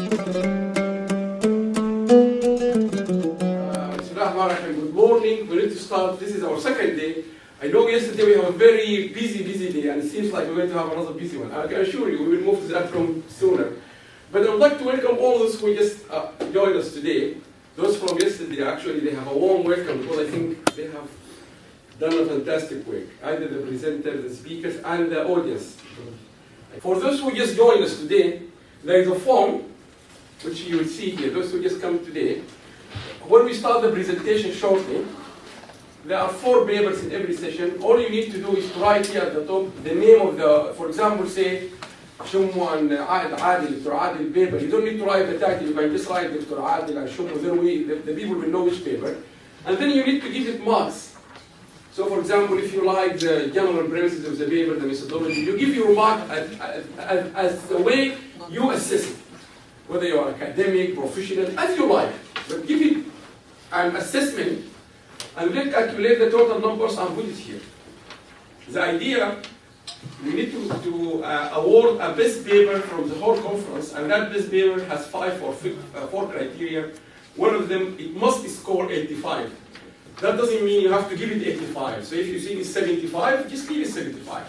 Good morning. We need to start. This is our second day. I know yesterday we have a very busy day, and it seems like we're going to have another busy one. I can assure you we will move to that room sooner. But I would like to welcome all those who just joined us today. Those from yesterday, actually, they have a warm welcome because I think they have done a fantastic work, either the presenters, the speakers, and the audience. For those who just joined us today, there is a form, which you will see here, those who just come today. When we start the presentation shortly, there are 4 papers in every session. All you need to do is to write here at the top the name of the, for example, say, Shummu and Adil, Dr. Adil paper. You don't need to write the title, you can just write Dr. Adil and Shummu, then the people will know which paper. And then you need to give it marks. So for example, if you like the general premises of the paper, the methodology, you give your mark as the way you assess it. Whether you are academic, professional, as you like. But give it an assessment and then calculate the total numbers and put it here. The idea, we need to award a best paper from the whole conference, and that best paper has 5 or 4 criteria. One of them, it must score 85. That doesn't mean you have to give it 85. So if you think it's 75, just give it 75.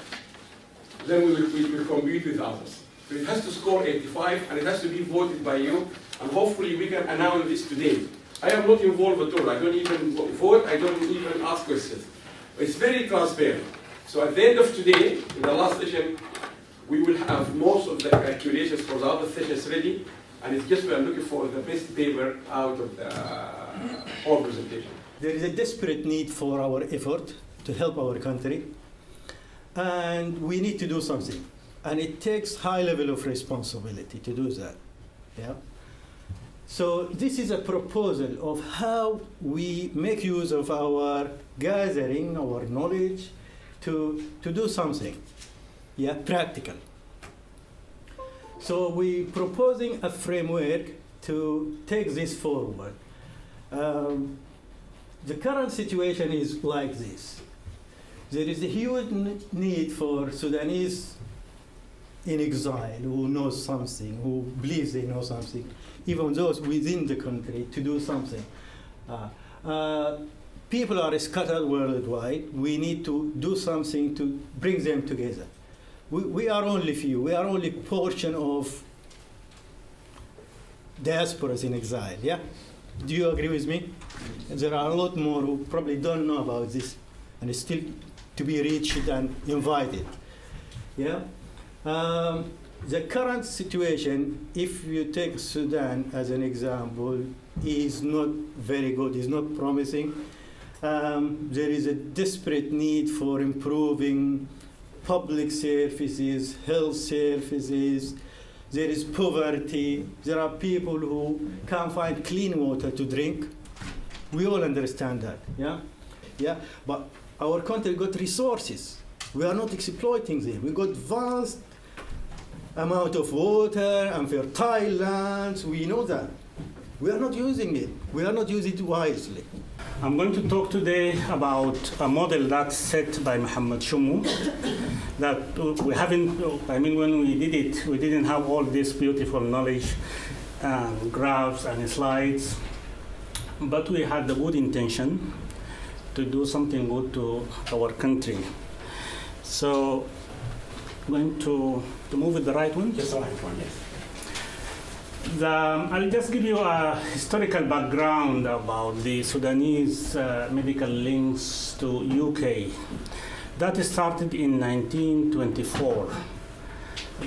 Then we will compete with others. So it has to score 85, and it has to be voted by you, and hopefully we can announce this today. I am not involved at all. I don't even vote. I don't even ask questions. It's very transparent. So at the end of today, in the last session, we will have most of the calculations for the other sessions ready, and it's just we are looking for the best paper out of the whole presentation. There is a desperate need for our effort to help our country, and we need to do something. And it takes high level of responsibility to do that. Yeah? So this is a proposal of how we make use of our gathering, our knowledge, to do something, yeah, practical. So we're proposing a framework to take this forward. The current situation is like this. There is a huge need for Sudanese in exile who knows something, who believes they know something, even those within the country, to do something. People are scattered worldwide. We need to do something to bring them together. We are only few. We are only portion of diasporas in exile, yeah? Do you agree with me? There are a lot more who probably don't know about this, and it's still to be reached and invited, yeah? The current situation, if you take Sudan as an example, is not very good, is not promising. There is a desperate need for improving public services, health services. There is poverty. There are people who can't find clean water to drink. We all understand that, yeah? Yeah, but our country got resources. We are not exploiting them. We got vast amount of water and fertile lands. We know that. We are not using it. We are not using it wisely. I'm going to talk today about a model that's set by Muhammad Shummu that we haven't, I mean, when we did it, we didn't have all this beautiful knowledge and graphs and slides, but we had the good intention to do something good to our country. So, I'm going to move with the right one? Just the right one, yes. I'll just give you a historical background about the Sudanese medical links to UK. That started in 1924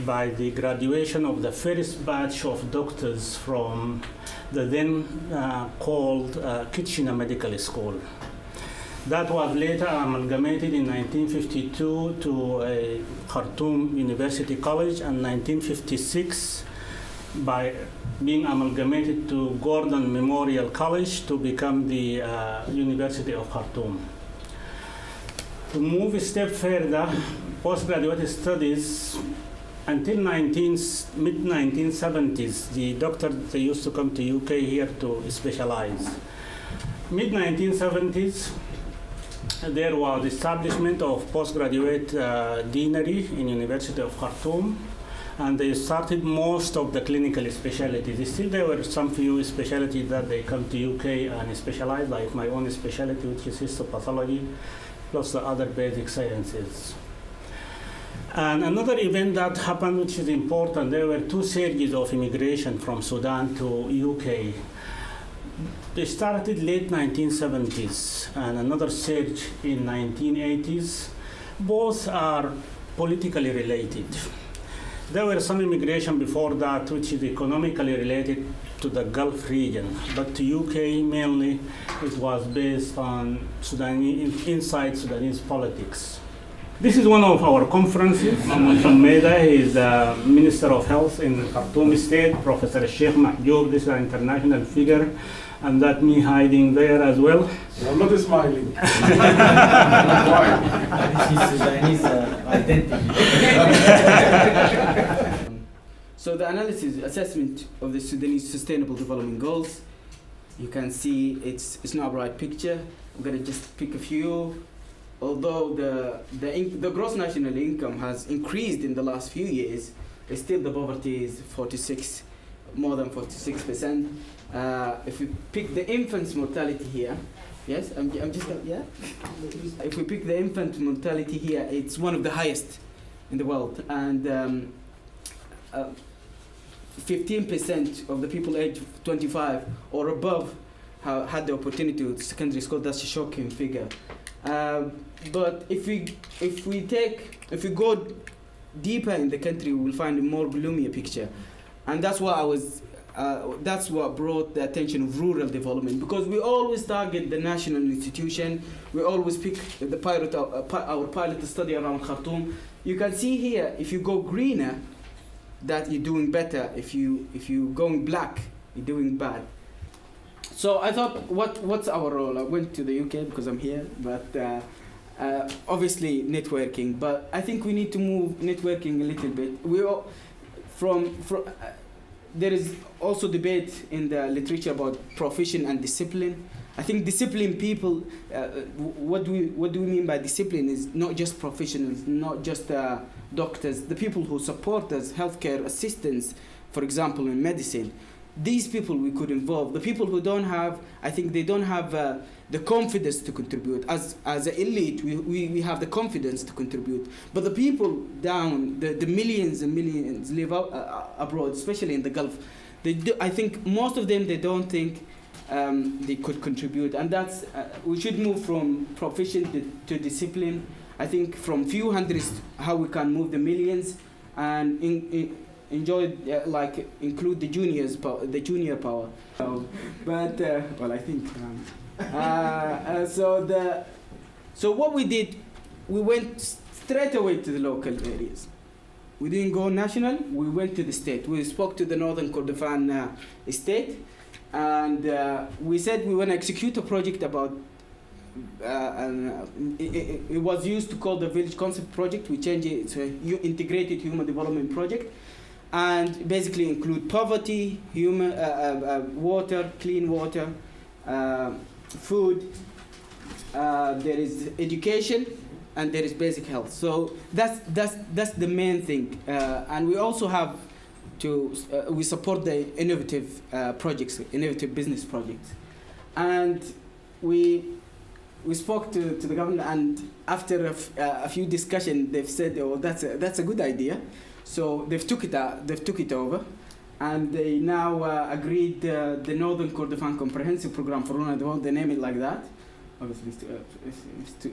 by the graduation of the first batch of doctors from the then called Kitchener Medical School. That was later amalgamated in 1952 to Khartoum University College, and 1956 by being amalgamated to Gordon Memorial College to become the University of Khartoum. To move a step further, postgraduate studies until mid-1970s, the doctors, they used to come to UK here to specialize. Mid-1970s, there was establishment of postgraduate deanery in University of Khartoum, and they started most of the clinical specialties. Still, there were some few specialties that they come to UK and specialize, like my own specialty, which is histopathology, plus the other basic sciences. And another event that happened, which is important, there were two surges of immigration from Sudan to UK. They started late 1970s and another surge in 1980s. Both are politically related. There were some immigration before that, which is economically related to the Gulf region, but to UK mainly, it was based on inside Sudanese politics. This is one of our conferences. Ahmed is the Minister of Health in Khartoum State, Professor Sheikh Mahjoub, this is an international figure, and that me hiding there as well. I'm not smiling. This is Sudanese identity. So the assessment of the Sudanese Sustainable Development Goals, you can see it's not a bright picture. I'm going to just pick a few. Although the gross national income has increased in the last few years, still the poverty is more than 46%. If we pick the infant mortality here, yes, yeah. If we pick the infant mortality here, it's one of the highest in the world, and 15% of the people aged 25 or above had the opportunity to secondary school. That's a shocking figure. But if we go deeper in the country, we will find a more gloomier picture, and that's what brought the attention of rural development, because we always target the national institution. We always pick our pilot study around Khartoum. You can see here, if you go greener, that you're doing better. If you going black, you're doing bad. So I thought, what's our role? I went to the UK because I'm here, but obviously networking. But I think we need to move networking a little bit. There is also debate in the literature about profession and discipline. I think disciplined people, what do we mean by discipline is not just professionals, not just doctors, the people who support us, healthcare assistants, for example, in medicine. These people we could involve. The people who don't have, I think they don't have the confidence to contribute. As an elite, we have the confidence to contribute. But the people down, the millions and millions live abroad, especially in the Gulf. I think most of them, they don't think they could contribute. And that's, we should move from profession to discipline. I think from few hundreds, how we can move the millions, and include the junior power. I think. So what we did, we went straight away to the local areas. We didn't go national. We went to the state. We spoke to the Northern Kordofan state, and we said we want to execute a project about. It was used to call the Village Concept Project. We changed it to Integrated Human Development Project, and basically include poverty, water, clean water, food. There is education, and there is basic health. So that's the main thing. And we also have to we support the innovative projects, innovative business projects, and we spoke to the government, and after a few discussions, they've said, "Oh, that's a good idea." So they've took it over, and they now agreed the Northern Kordofan Comprehensive Program for Rural Development. They name it like that. Obviously,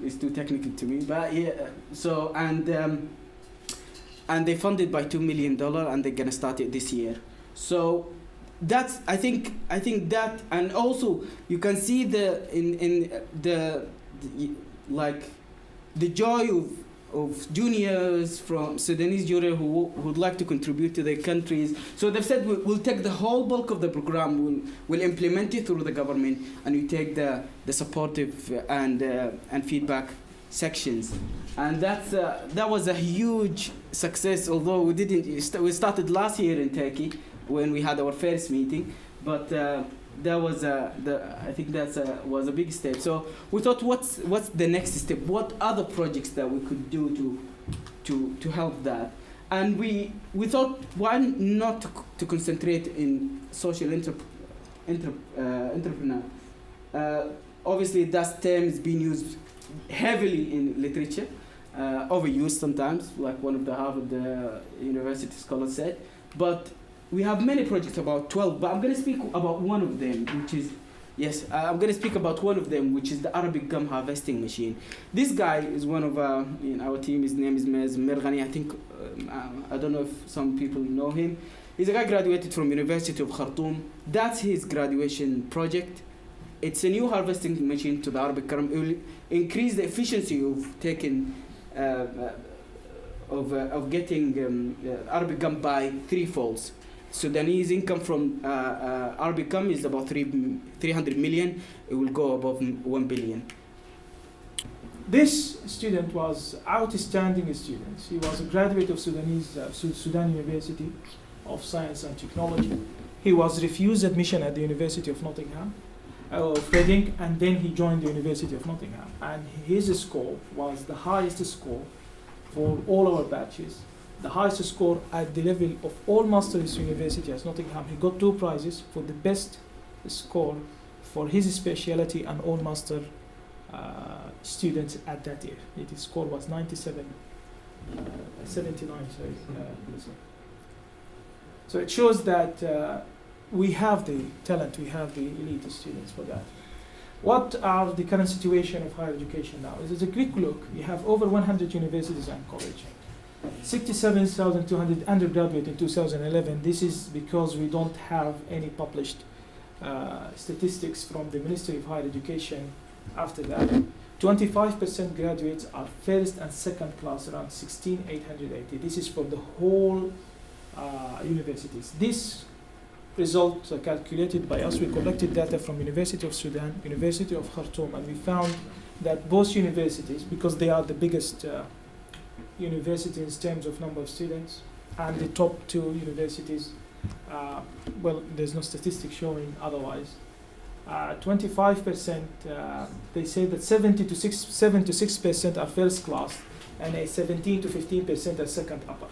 it's too technical to me, but yeah. So and they funded by $2 million, and they're gonna start it this year. So that's I think that, and also you can see the joy of juniors from Sudanese juniors who would like to contribute to their countries. So they've said we'll take the whole bulk of the program, we'll implement it through the government, and we take the supportive and feedback sections. And that was a huge success. Although we started last year in Turkey when we had our first meeting, but that was I think was a big step. So we thought, what's the next step? What other projects that we could do to help that? And we thought, why not to concentrate in social entrepreneur? Obviously, that term is being used heavily in literature, overused sometimes, like one of the Harvard University scholars said. But we have many projects, about 12, but I'm going to speak about one of them, which is, I'm going to speak about one of them, which is the Arabic gum harvesting machine. This guy is one of in our team. His name is Mirghani. I think, I don't know if some people know him. He's a guy graduated from University of Khartoum. That's his graduation project. It's a new harvesting machine to the Arabic gum. It will increase the efficiency of taking, of getting Arabic gum by 3-folds. Sudanese income from Arabic gum is about 300 million. It will go above 1 billion. This student was outstanding student. He was a graduate of Sudan University of Science and Technology. He was refused admission at the University of Nottingham, of Reading, and then he joined the University of Nottingham. And his score was the highest score for all our batches. The highest score at the level of all masters university at Nottingham. He got 2 prizes for the best score for his specialty and all master students at that year. His score was 79. So it shows that we have the talent, we have the elite students for that. What are the current situation of higher education now? This is a quick look. You have over 100 universities and colleges. 67,200 undergraduate in 2011. This is because we don't have any published statistics from the Ministry of Higher Education after that. 25% graduates are first and second class, around 16,880. This is for the whole universities. This results are calculated by us. We collected data from University of Sudan, University of Khartoum, and we found that both universities, because they are the biggest universities in terms of number of students, and the top 2 universities, well, there's no statistics showing otherwise. 25%, they say that 7 to 6% are first class, and 17 to 15% are second upper.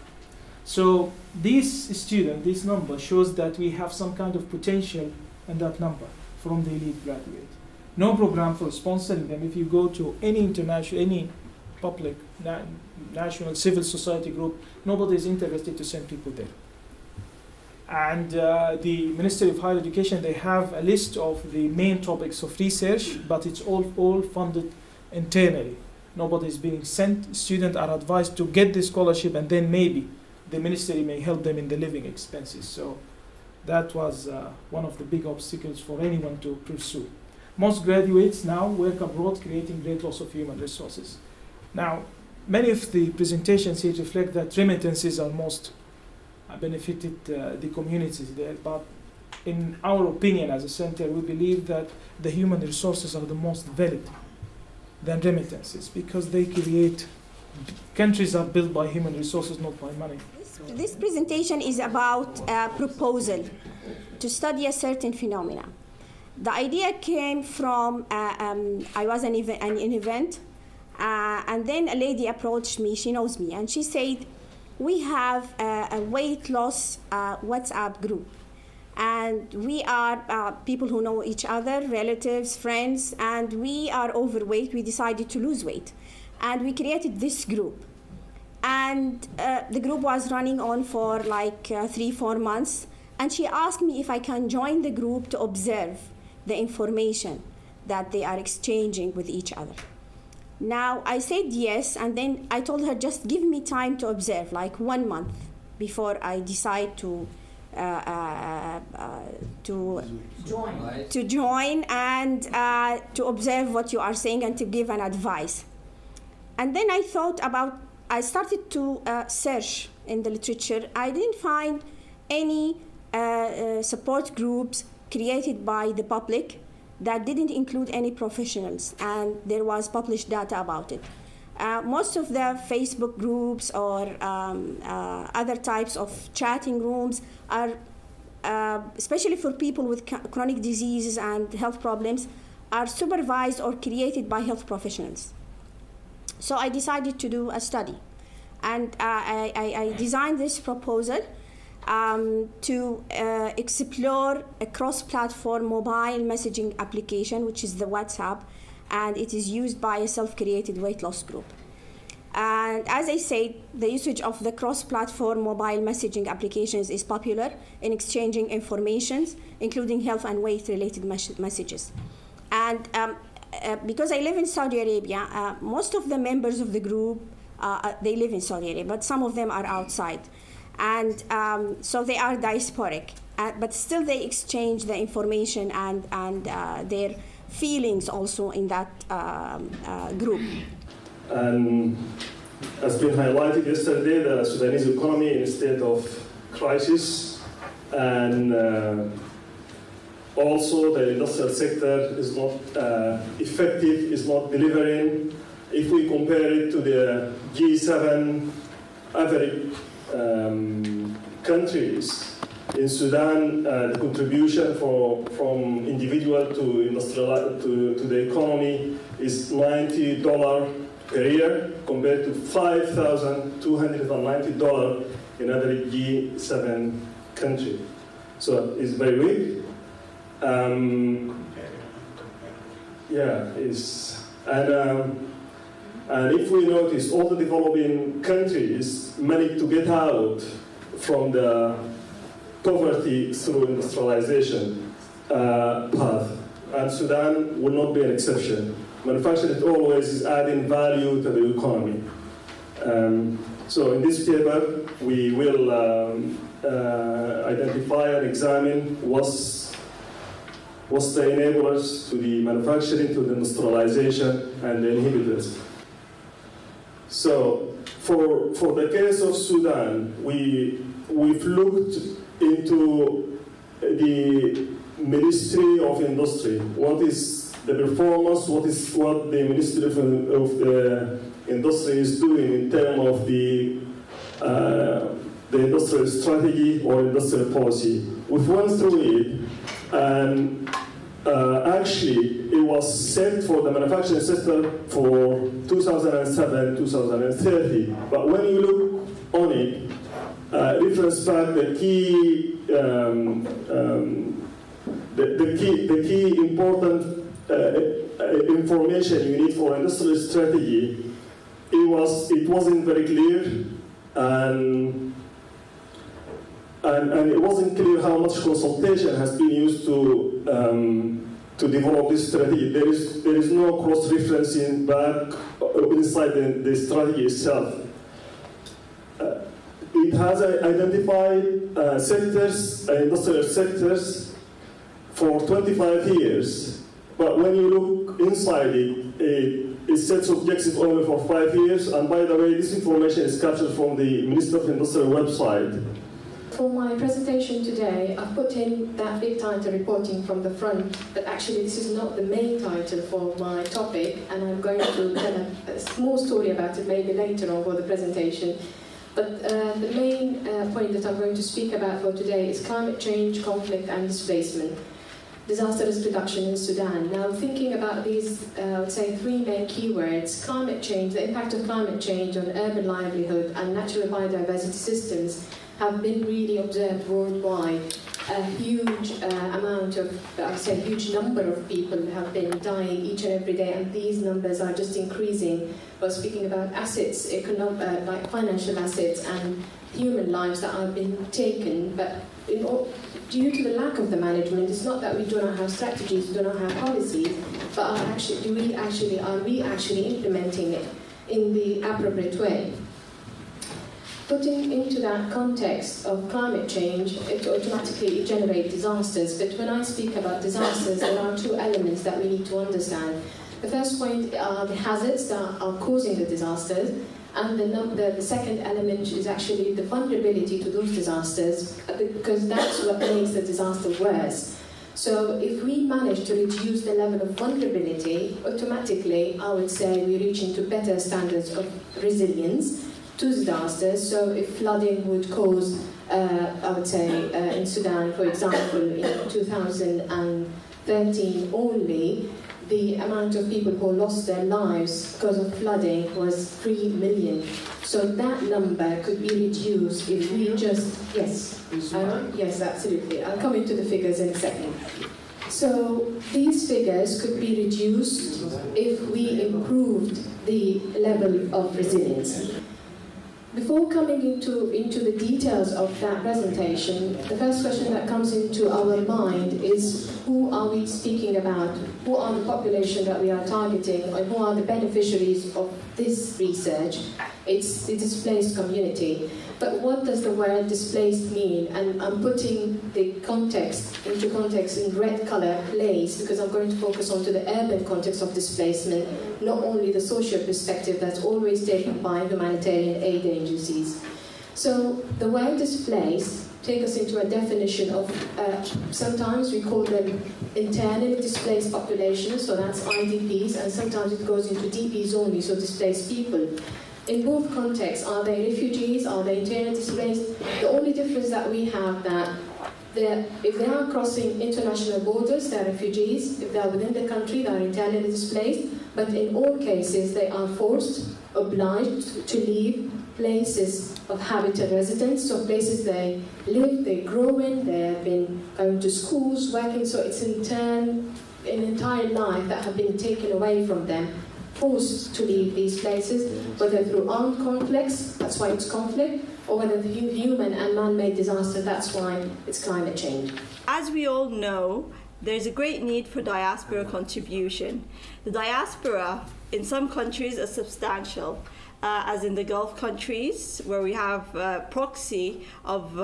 So this number shows that we have some kind of potential in that number from the elite graduate. No program for sponsoring them. If you go to any international, any public, national civil society group, nobody is interested to send people there. And the Ministry of Higher Education, they have a list of the main topics of research, but it's all funded internally. Nobody is being sent. Students are advised to get the scholarship, and then maybe the ministry may help them in the living expenses. So that was one of the big obstacles for anyone to pursue. Most graduates now work abroad, creating great loss of human resources. Now, many of the presentations here reflect that remittances are most benefited the communities there, but in our opinion as a center, we believe that the human resources are the most valid than remittances, because they create, countries are built by human resources, not by money. This presentation is about a proposal to study a certain phenomena. The idea came from, I was an event, and then a lady approached me, she knows me, and she said, we have a weight loss WhatsApp group. And we are people who know each other, relatives, friends, and we are overweight. We decided to lose weight. And we created this group. And the group was running on for like 3-4 months. And she asked me if I can join the group to observe the information that they are exchanging with each other. Now, I said yes, and then I told her, just give me time to observe, like 1 month before I decide to join and to observe what you are saying and to give an advice. And then I started to search in the literature. I didn't find any support groups created by the public that didn't include any professionals, and there was published data about it. Most of the Facebook groups or other types of chatting rooms are, especially for people with chronic diseases and health problems, are supervised or created by health professionals. So I decided to do a study. And I designed this proposal to explore a cross-platform mobile messaging application, which is the WhatsApp, and it is used by a self-created weight loss group. And as I said, the usage of the cross-platform mobile messaging applications is popular in exchanging information, including health and weight-related messages. And because I live in Saudi Arabia, most of the members of the group, they live in Saudi Arabia, but some of them are outside. And so they are diasporic, but still they exchange the information and their feelings also in that group. And as been highlighted yesterday, the Sudanese economy is in a state of crisis, and also the industrial sector is not effective, is not delivering. If we compare it to the G7 average countries, in Sudan, the contribution from individual to industrial to the economy is $90 per year, compared to $5,290 in other G7 country. So it's very weak. And if we notice, all the developing countries manage to get out from the poverty through industrialization path, and Sudan will not be an exception. Manufacturing always is adding value to the economy. So in this paper, we will identify and examine what's the enablers to the manufacturing, to the industrialization, and the inhibitors. So for the case of Sudan, we've looked into the Ministry of Industry. What is the performance? What the Ministry of the Industry is doing in terms of the industrial strategy or industrial policy? We've went through it, and actually it was set for the manufacturing sector for 2007-2030. But when you look on it, reference back the key important information you need for industrial strategy, it wasn't very clear, and it wasn't clear how much consultation has been used to develop this strategy. There is no cross-referencing back inside the strategy itself. It has identified sectors, industrial sectors, for 25 years. But when you look inside it sets objectives only for 5 years. And by the way, this information is captured from the Ministry of Industry website. For my presentation today, I've put in that big title reporting from the front, but actually this is not the main title for my topic, and I'm going to tell a small story about it maybe later on for the presentation. But the main point that I'm going to speak about for today is climate change, conflict and displacement, disaster risk reduction in Sudan. Now, thinking about these, I would say, three main keywords: climate change, the impact of climate change on urban livelihood and natural biodiversity systems have been really observed worldwide. A huge amount of, I would say, huge number of people have been dying each and every day, and these numbers are just increasing. We're speaking about assets, like financial assets and human lives that have been taken, but due to the lack of the management, it's not that we do not have strategies, we do not have policies, but are we actually implementing it in the appropriate way? Putting into that context of climate change, it automatically generates disasters. But when I speak about disasters, there are two elements that we need to understand. The first point are the hazards that are causing the disasters, and the second element is actually the vulnerability to those disasters, because that's what makes the disaster worse. So if we manage to reduce the level of vulnerability, automatically, I would say we reach into better standards of resilience to disasters. So if flooding would cause, I would say, in Sudan, for example, in 2013 only, the amount of people who lost their lives because of flooding was 3 million. So that number could be reduced if we just, yes, yes, absolutely. I'll come into the figures in a second. So these figures could be reduced if we improved the level of resilience. Before coming into the details of that presentation, the first question that comes into our mind is, who are we speaking about? Who are the population that we are targeting, and who are the beneficiaries of this research? It's the displaced community. But what does the word displaced mean? And I'm putting the context into context in red color place because I'm going to focus on to the urban context of displacement, not only the social perspective that's always taken by humanitarian aid agencies. So the word displaced take us into a definition of, sometimes we call them internally displaced populations, so that's IDPs, and sometimes it goes into DPs only, so displaced people. In both contexts, are they refugees, are they internally displaced? The only difference that we have that if they are crossing international borders, they're refugees. If they're within the country, they're internally displaced. But in all cases, they are forced, obliged to leave places of habitual residence, so places they live, they grow in, they have been going to schools, working, so it's in turn an entire life that have been taken away from them, forced to leave these places, whether through armed conflicts, that's why it's conflict, or whether through human and man-made disaster, that's why it's climate change. As we all know, there's a great need for diaspora contribution. The diaspora in some countries is substantial, as in the Gulf countries, where we have a proxy of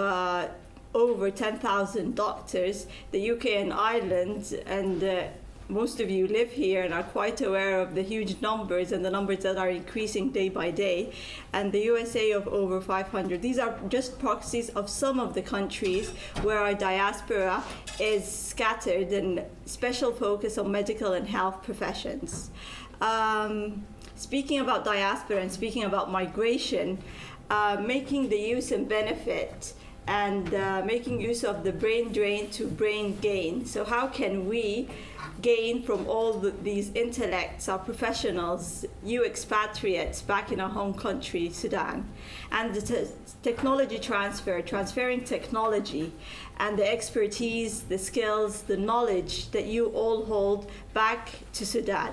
over 10,000 doctors, the UK and Ireland, and most of you live here and are quite aware of the huge numbers and the numbers that are increasing day by day, and the USA of over 500. These are just proxies of some of the countries where our diaspora is scattered and special focus on medical and health professions. Speaking about diaspora and speaking about migration, making the use and benefit and making use of the brain drain to brain gain. So how can we gain from all these intellects, our professionals, you expatriates back in our home country, Sudan, and the technology transfer, transferring technology and the expertise, the skills, the knowledge that you all hold back to Sudan.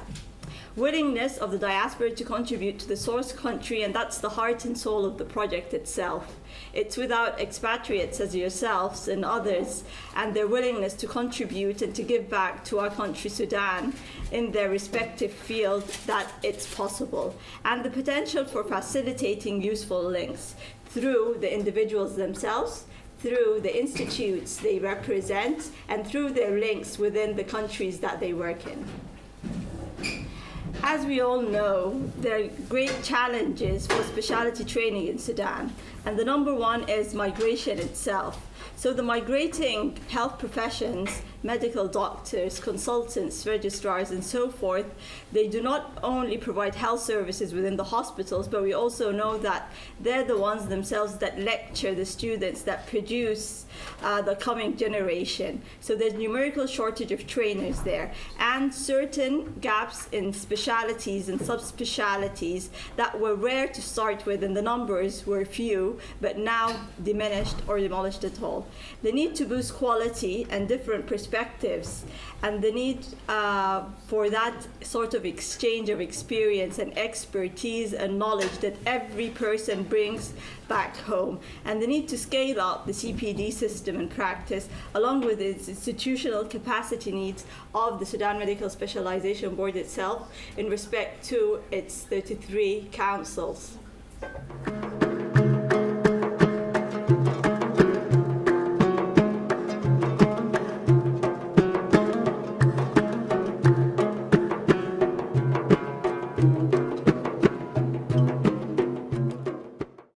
Willingness of the diaspora to contribute to the source country, and that's the heart and soul of the project itself. It's without expatriates as yourselves and others and their willingness to contribute and to give back to our country, Sudan, in their respective field, that it's possible. And the potential for facilitating useful links through the individuals themselves, through the institutes they represent, and through their links within the countries that they work in. As we all know, there are great challenges for specialty training in Sudan, and the number one is migration itself. So the migrating health professions, medical doctors, consultants, registrars, and so forth, they do not only provide health services within the hospitals, but we also know that they're the ones themselves that lecture the students that produce the coming generation. So there's numerical shortage of trainers there, and certain gaps in specialities and subspecialities that were rare to start with, and the numbers were few, but now diminished or demolished at all. The need to boost quality and different perspectives, and the need for that sort of exchange of experience and expertise and knowledge that every person brings back home, and the need to scale up the CPD system and practice along with its institutional capacity needs of the Sudan Medical Specialization Board itself in respect to its 33 councils.